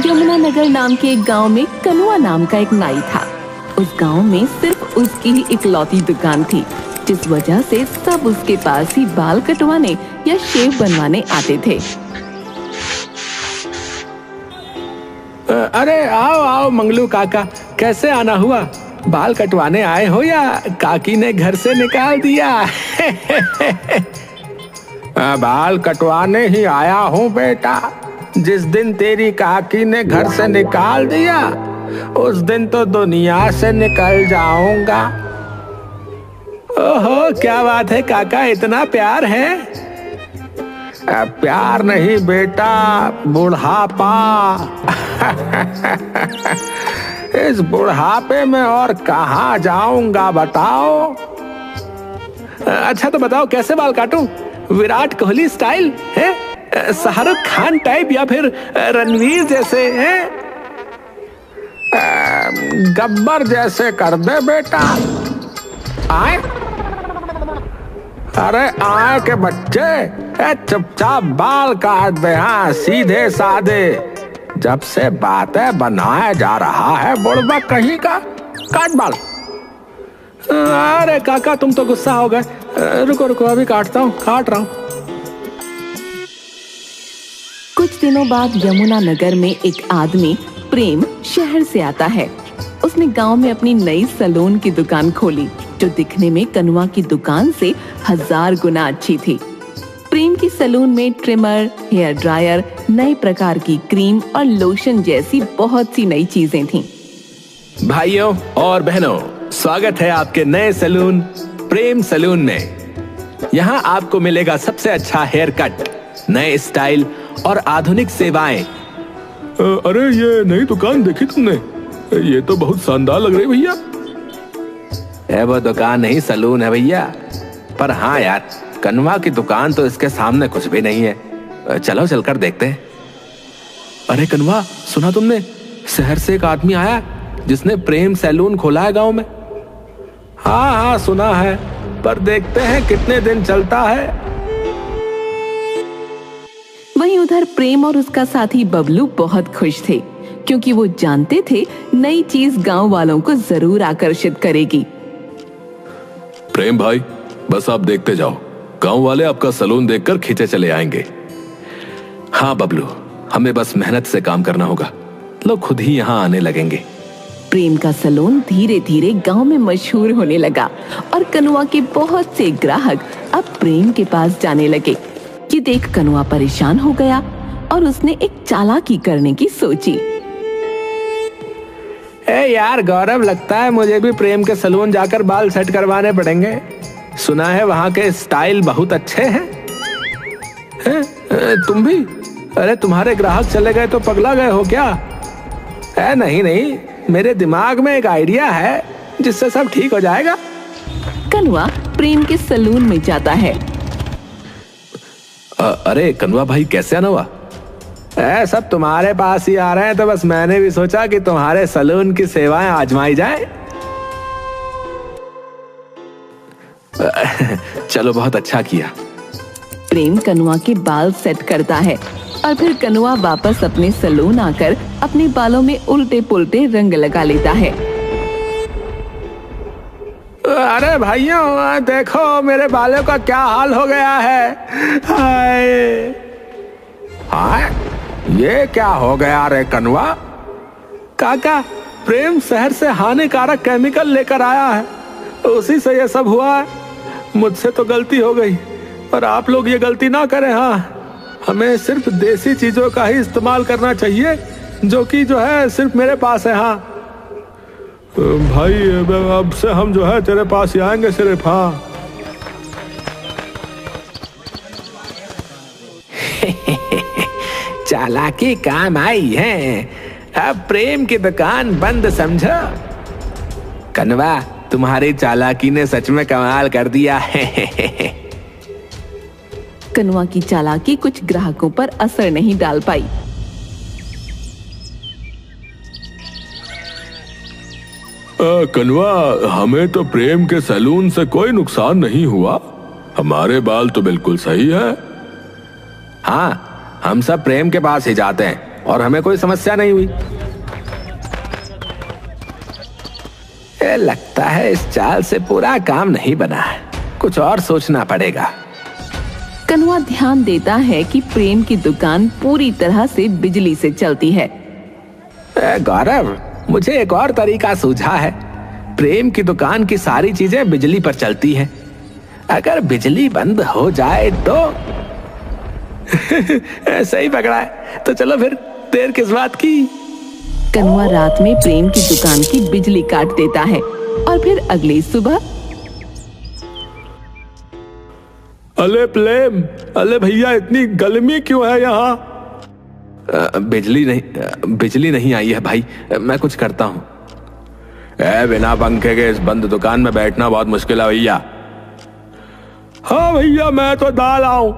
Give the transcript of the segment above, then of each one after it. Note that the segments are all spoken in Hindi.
यमुनानगर नाम के एक गांव में कनुआ नाम का एक नाई था। उस गांव में सिर्फ उसकी ही इकलौती दुकान थी, जिस वजह से सब उसके पास ही बाल कटवाने या शेव बनवाने आते थे। अरे आओ आओ मंगलू काका, कैसे आना हुआ? बाल कटवाने आए हो या काकी ने घर से निकाल दिया? बाल कटवाने ही आया हूँ बेटा। जिस दिन तेरी काकी ने घर से निकाल दिया उस दिन तो दुनिया से निकल जाऊंगा। ओहो, क्या बात है काका, इतना प्यार है? प्यार नहीं बेटा, बुढ़ापा। इस बुढ़ापे में और कहाँ जाऊंगा बताओ? अच्छा तो बताओ कैसे बाल काटूं? विराट कोहली स्टाइल है, शाहरुख खान टाइप, या फिर रणवीर जैसे हैं? गब्बर जैसे कर दे बेटा। आए अरे आए के बच्चे, चुपचाप बाल काट दे। हाँ, सीधे साधे। जब से बातें बनाया जा रहा है बुढ़बा कहीं का, काट बाल। अरे काका तुम तो गुस्सा हो गए। रुको रुको, अभी काट रहा हूँ। कुछ दिनों बाद यमुनानगर में एक आदमी प्रेम शहर से आता है। उसने गांव में अपनी नई सैलून की दुकान खोली, जो दिखने में कनुआ की दुकान से 1000 गुना अच्छी थी। प्रेम की सैलून में ट्रिमर, हेयर ड्रायर, नए प्रकार की क्रीम और लोशन जैसी बहुत सी नई चीजें थीं। भाइयों और बहनों, स्वागत है आपके नए सैलून प्रेम सैलून में। यहाँ आपको मिलेगा सबसे अच्छा हेयर कट, नए स्टाइल और आधुनिक सेवाएं। अरे ये नई दुकान देखी तुमने? ये तो बहुत शानदार लग रही भैया। वो दुकान नहीं, सैलून है भैया। पर हाँ यार, कनुआ की दुकान तो इसके सामने कुछ भी नहीं है। चलो चलकर देखते हैं। अरे कनुआ, सुना तुमने? शहर से एक आदमी आया जिसने प्रेम सैलून खोला है गांव में। हाँ सुना है, पर देखते हैं कितने दिन चलता है। वहीं उधर प्रेम और उसका साथी बबलू बहुत खुश थे, क्योंकि वो जानते थे नई चीज गांव वालों को जरूर आकर्षित करेगी। प्रेम भाई, बस आप देखते जाओ, गांव वाले आपका सैलून देखकर खींचे चले आएंगे। हाँ बबलू, हमें बस मेहनत से काम करना होगा, लोग खुद ही यहाँ आने लगेंगे। प्रेम का सैलून धीरे धीरे गांव में मशहूर होने लगा और कनुआ के बहुत से ग्राहक अब प्रेम के पास जाने लगे। ये देख कनुआ परेशान हो गया और उसने एक चालाकी करने की सोची। यार गौरव, लगता है मुझे भी प्रेम के सैलून जाकर बाल सेट करवाने पड़ेंगे। सुना है वहाँ के स्टाइल बहुत अच्छे हैं। तुम भी? अरे तुम्हारे ग्राहक चले गए तो पगला गए हो क्या? नहीं, मेरे दिमाग में एक आइडिया है जिससे सब ठीक हो जाएगा। कनुआ प्रेम के सैलून में जाता है। अरे कनुआ भाई, कैसे आना हुआ? सब तुम्हारे पास ही आ रहे हैं, तो बस मैंने भी सोचा कि तुम्हारे सैलून की सेवाएं आजमाई जाए। चलो, बहुत अच्छा किया। प्रेम कनुआ के बाल सेट करता है और फिर कनुआ वापस अपने सैलून आकर अपने बालों में उल्टे पुल्टे रंग लगा लेता है। अरे भाइयों, देखो मेरे बालों का क्या हाल हो गया है। हाय, ये क्या हो गया रे कनुआ? काका, प्रेम शहर से हानिकारक केमिकल लेकर आया है, उसी से ये सब हुआ है। मुझसे तो गलती हो गई, पर आप लोग ये गलती ना करें। हाँ, हमें सिर्फ देसी चीजों का ही इस्तेमाल करना चाहिए, जो है सिर्फ मेरे पास है। हाँ भाई, अब से हम तेरे पास ही आएंगे सिर्फ। हाँ चालाकी काम आई है। अब प्रेम की दुकान बंद समझो। कनुआ, तुम्हारी चालाकी ने सच में कमाल कर दिया है। कनुआ की चालाकी कुछ ग्राहकों पर असर नहीं डाल पाई। कनुआ, हमें तो प्रेम के सैलून से कोई नुकसान नहीं हुआ, हमारे बाल तो बिल्कुल सही है। हाँ, हम सब प्रेम के पास ही जाते हैं, और हमें कोई समस्या नहीं हुई। लगता है इस चाल से पूरा काम नहीं बना है, कुछ और सोचना पड़ेगा। कनुआ ध्यान देता है कि प्रेम की दुकान पूरी तरह से बिजली से चलती है। गौरव, मुझे एक और तरीका सूझा है। प्रेम की दुकान की सारी चीजें बिजली पर चलती हैं। अगर बिजली बंद हो जाए तो सही पकड़ा है। तो चलो फिर, देर किस बात की। कनुआ रात में प्रेम की दुकान की बिजली काट देता है और फिर अगली सुबह, अले प्रेम, अले भैया, इतनी गर्मी क्यों है यहाँ? बिजली नहीं आई है भाई, मैं कुछ करता हूँ। बिना पंखे के इस बंद दुकान में बैठना बहुत मुश्किल है भैया। हाँ भैया, मैं तो दाल आऊं।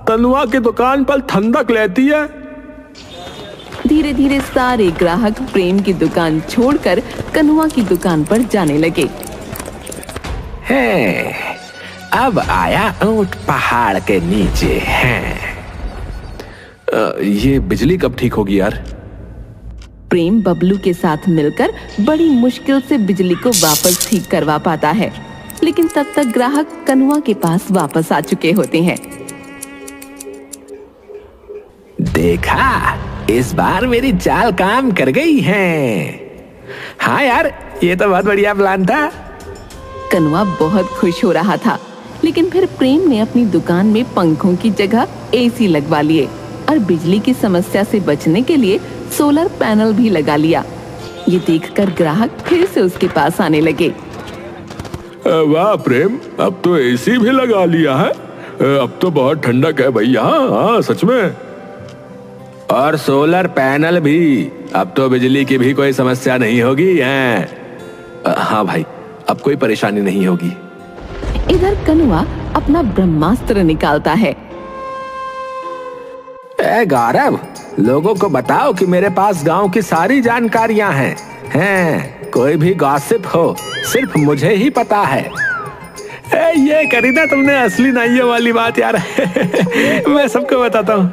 कनुआ की दुकान पर ठंडक लेती है। धीरे धीरे सारे ग्राहक प्रेम की दुकान छोड़कर कनुआ की दुकान पर जाने लगे। है, अब आया ऊंट पहाड़ के नीचे है। ये बिजली कब ठीक होगी यार? प्रेम बबलू के साथ मिलकर बड़ी मुश्किल से बिजली को वापस ठीक करवा पाता है, लेकिन तब तक ग्राहक कनुआ के पास वापस आ चुके होते हैं। देखा, इस बार मेरी चाल काम कर गई है। हाँ यार, ये तो बहुत बढ़िया प्लान था। कनुआ बहुत खुश हो रहा था, लेकिन फिर प्रेम ने अपनी दुकान में पंखों की जगह एसी लगवा लिए और बिजली की समस्या से बचने के लिए सोलर पैनल भी लगा लिया। ये देखकर ग्राहक फिर से उसके पास आने लगे। वाह प्रेम, अब तो एसी भी लगा लिया है। अब तो बहुत ठंडक है भैया। हाँ सच में। और सोलर पैनल भी, अब तो बिजली की भी कोई समस्या नहीं होगी है। हाँ भाई, अब कोई परेशानी नहीं होगी। इधर कनुआ अपना ब्रह्मास्त्र निकालता है। गौरव, लोगों को बताओ कि मेरे पास गांव की सारी जानकारियां हैं। कोई भी गॉसिप हो, सिर्फ मुझे ही पता है। ये करी ना तुमने असली नाइयों वाली बात यार। मैं सबको बताता हूँ।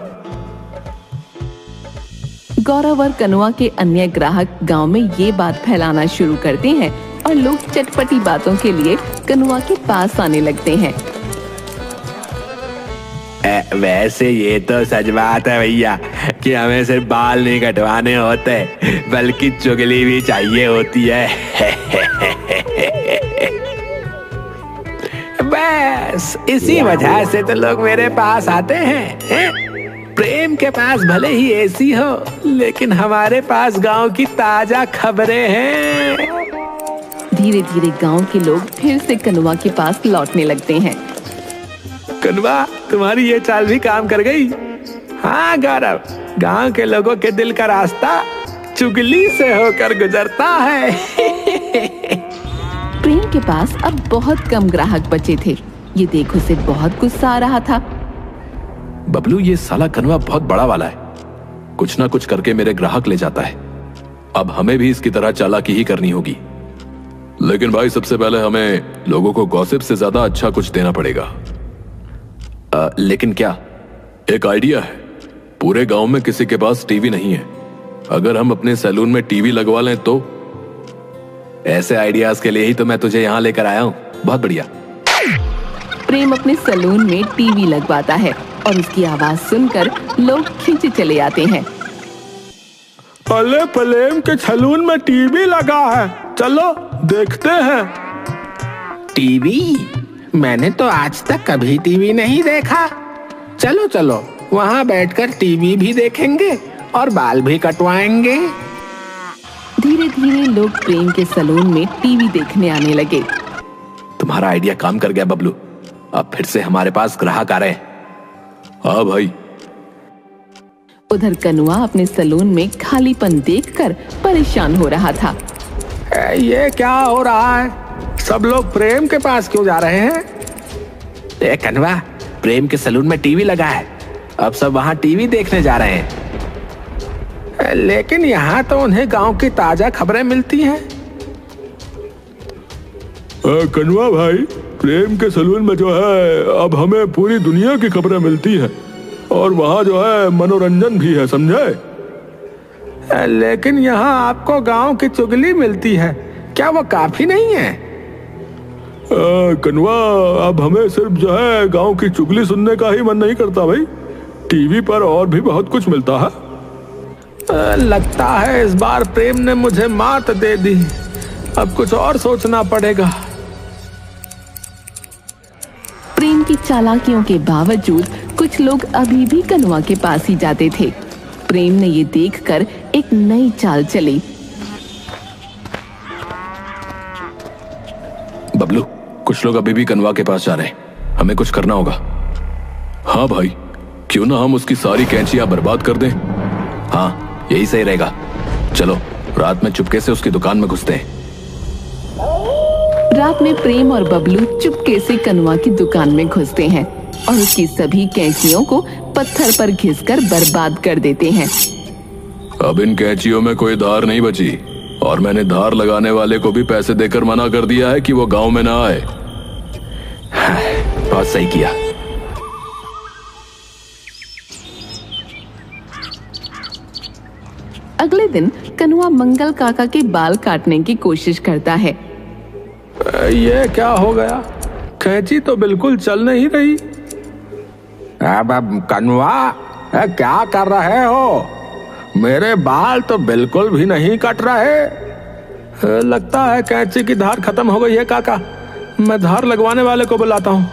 गौरव और कनुआ के अन्य ग्राहक गांव में ये बात फैलाना शुरू करते हैं और लोग चटपटी बातों के लिए कनुआ के पास आने लगते हैं। वैसे ये तो सच बात है भैया कि हमें सिर्फ बाल नहीं कटवाने होते, बल्कि चुगली भी चाहिए होती है। बस इसी वजह से तो लोग मेरे पास आते हैं। प्रेम के पास भले ही एसी हो, लेकिन हमारे पास गांव की ताजा खबरें हैं। धीरे धीरे गांव के लोग फिर से कनुआ के पास लौटने लगते हैं। कनुआ, तुम्हारी ये चाल भी काम कर गई। हाँ गौरव, गांव के लोगों के दिल का रास्ता चुगली से होकर गुजरता है। प्रेम के पास अब बहुत कम ग्राहक बचे थे। ये देख उसे बहुत गुस्सा आ रहा था। बबलू, ये साला कनुआ बहुत बड़ा वाला है। कुछ ना कुछ करके मेरे ग्राहक ले जाता है। अब हमें भी इसकी तरह चालाकी ही करनी होगी। लेकिन भाई, सबसे पहले हमें लोगों को गॉसिप से ज्यादा अच्छा कुछ देना पड़ेगा। लेकिन क्या? एक आइडिया है। पूरे गांव में किसी के पास टीवी नहीं है। अगर हम अपने सैलून में टीवी लगवा लें तो? ऐसे आइडियाज के लिए ही तो मैं तुझे यहाँ लेकर आया हूँ। बहुत बढ़िया। प्रेम अपने सैलून में टीवी लगवाता है और उसकी आवाज सुनकर लोग खींचे चले आते हैं। अले प्रेम के सैलून में टीवी लगा है, चलो देखते हैं। टीवी? मैंने तो आज तक कभी टीवी नहीं देखा। चलो चलो, वहाँ बैठकर टीवी भी देखेंगे और बाल भी कटवाएंगे। धीरे धीरे लोग प्रेम के सैलून में टीवी देखने आने लगे। तुम्हारा आइडिया काम कर गया बबलू। अब फिर से हमारे पास ग्राहक आ रहे हैं। हाँ भाई। उधर कनुआ अपने सैलून में खालीपन देखकर परेशान हो रहा था। ये क्या हो रहा है? सब लोग प्रेम के पास क्यों जा रहे हैं? कनुआ, प्रेम के सैलून में टीवी लगा है, अब सब वहाँ टीवी देखने जा रहे हैं। लेकिन यहाँ तो उन्हें गांव की ताजा खबरें मिलती हैं। कनुआ भाई, प्रेम के सैलून में जो है अब हमें पूरी दुनिया की खबरें मिलती हैं और वहाँ जो है मनोरंजन भी है, समझे? लेकिन यहाँ आपको गांव की चुगली मिलती है, क्या वो काफी नहीं है? कनवा, अब हमें सिर्फ जो है गांव की चुगली सुनने का ही मन नहीं करता भाई। टीवी पर और भी बहुत कुछ मिलता है। लगता है इस बार प्रेम ने मुझे मात दे दी, अब कुछ और सोचना पड़ेगा। प्रेम की चालाकियों के बावजूद कुछ लोग अभी भी कनुआ के पास ही जाते थे। प्रेम ने ये देखकर एक नई चाल चली। बबलू, कुछ लोग अभी भी कनवा के पास जा रहे हैं, हमें कुछ करना होगा। हाँ भाई, क्यों ना हम उसकी सारी कैंचियां बर्बाद कर दें। हाँ, यही सही रहेगा। चलो रात में चुपके से उसकी दुकान में घुसते हैं। रात में प्रेम और बबलू चुपके से कनुआ की दुकान में घुसते हैं और उसकी सभी कैंचियों को पत्थर पर घिसकर बर्बाद कर देते हैं। अब इन कैंचियों में कोई धार नहीं बची और मैंने धार लगाने वाले को भी पैसे देकर मना कर दिया है कि वो गांव में ना आए। बहुत सही किया। अगले दिन कनुआ मंगल काका के बाल काटने की कोशिश करता है। ये क्या हो गया? कैंची तो बिल्कुल चल नहीं रही। अब कनुआ, क्या कर रहे हो? मेरे बाल तो बिल्कुल भी नहीं कट रहे। लगता है कैंची की धार खत्म हो गई है काका। मैं धार लगवाने वाले को बुलाता हूँ।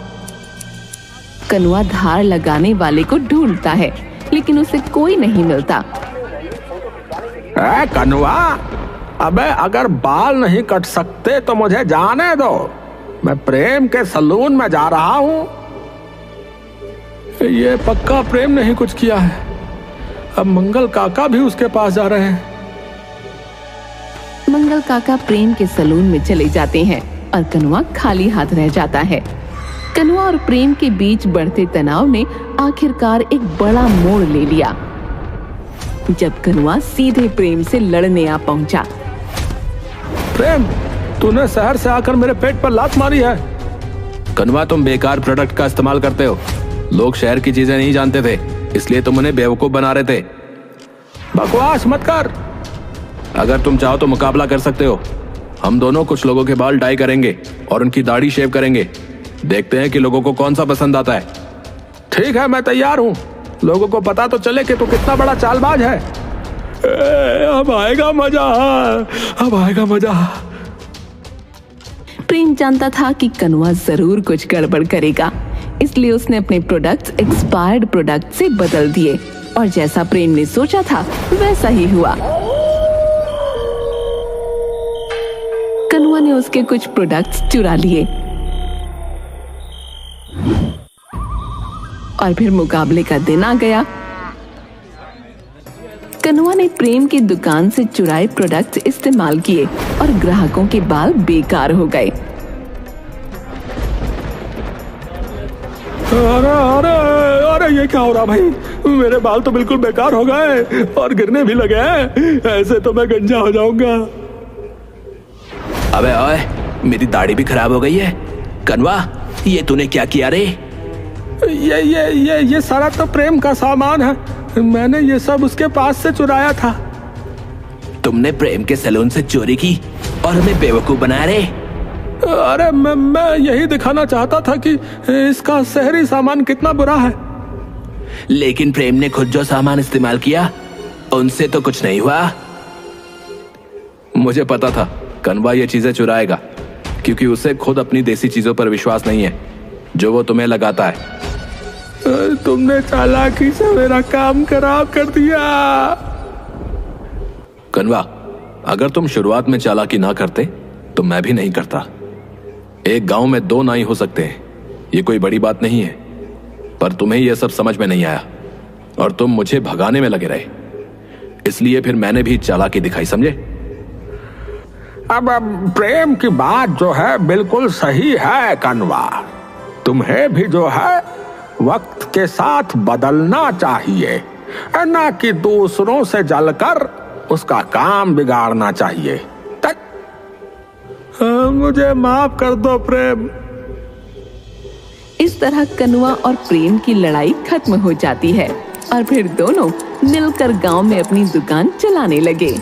कनुआ धार लगाने वाले को ढूंढता है, लेकिन उसे कोई नहीं मिलता। कनुआ, अबे अगर बाल नहीं कट सकते तो मुझे जाने दो। मैं प्रेम के सलून में जा रहा हूँ। ये पक्का प्रेम ने ही कुछ किया है। अब मंगल काका भी उसके पास जा रहे हैं। मंगल काका प्रेम के सलून में चले जाते हैं और कनुआ खाली हाथ रह जाता है। कनुआ और प्रेम के बीच बढ़ते तनाव ने आखिरकार एक बड़ा मोड़ ले लिया जब कनुआ सीधे प्रेम से लड़ने आ पहुंचा। प्रेम, तूने शहर से आकर मेरे पेट पर लात मारी है। कनवा, तुम बेकार प्रोडक्ट का इस्तेमाल करते हो। लोग शहर की चीजें नहीं जानते थे, इसलिए तुम उन्हें बेवकूफ बना रहे थे। बकवास मत कर। अगर तुम चाहो तो मुकाबला कर सकते हो। हम दोनों कुछ लोगों के बाल डाई करेंगे और उनकी दाढ़ी शेव करेंगे। देखते हैं कि लोगों को कौन सा पसंद आता है। ठीक है, मैं तैयार हूँ। लोगों को पता तो चले कि तू कितना बड़ा चालबाज है। अब आएगा मजा, अब आएगा मजा। प्रेम जानता था कि कनुआ जरूर कुछ गड़बड़ करेगा, इसलिए उसने अपने प्रोडक्ट्स एक्सपायर्ड प्रोडक्ट से बदल दिए और जैसा प्रेम ने सोचा था वैसा ही हुआ। कनुआ ने उसके कुछ प्रोडक्ट्स चुरा लिए और फिर मुकाबले का दिन आ गया। कनुआ ने प्रेम की दुकान से चुराए प्रोडक्ट्स इस्तेमाल किए और ग्राहकों के बाल बेकार हो गए। अरे अरे अरे, ये क्या हो रहा भाई? मेरे बाल तो बिल्कुल बेकार हो गए और गिरने भी लगे हैं। ऐसे तो मैं गंजा हो जाऊंगा। अबे ओए, मेरी दाढ़ी भी खराब हो गई है। कनवा, ये तूने क्या किया रे? ये सारा तो प्रेम का सामान है। मैंने ये सब उसके पास से चुराया था। तुमने प्रेम के सैलून से चोरी की और हमें बेवकूफ बनाया रे? अरे मैं यही दिखाना चाहता था कि इसका शहरी सामान कितना बुरा है। लेकिन प्रेम ने खुद जो सामान इस्तेमाल किया उनसे तो कुछ नहीं हुआ। मुझे पता था कनवा ये चीजें चुराएगा, क्योंकि उसे खुद अपनी देसी चीजों पर विश्वास नहीं है जो वो तुम्हें लगाता है। तुमने चालाकी से मेरा काम खराब कर दिया। कनवा, अगर तुम शुरुआत में चालाकी ना करते तो मैं भी नहीं करता। एक गांव में दो नाई हो सकते हैं, ये कोई बड़ी बात नहीं है, पर तुम्हें यह सब समझ में नहीं आया और तुम मुझे भगाने में लगे रहे। इसलिए फिर मैंने भी चालाकी दिखाई, समझे? अब प्रेम की बात जो है बिल्कुल सही है कनवा। तुम्हें भी जो है वक्त के साथ बदलना चाहिए, ना कि दूसरों से जलकर उसका काम बिगाड़ना चाहिए। मुझे माफ कर दो प्रेम। इस तरह कनुआ और प्रेम की लड़ाई खत्म हो जाती है और फिर दोनों मिलकर गांव में अपनी दुकान चलाने लगे।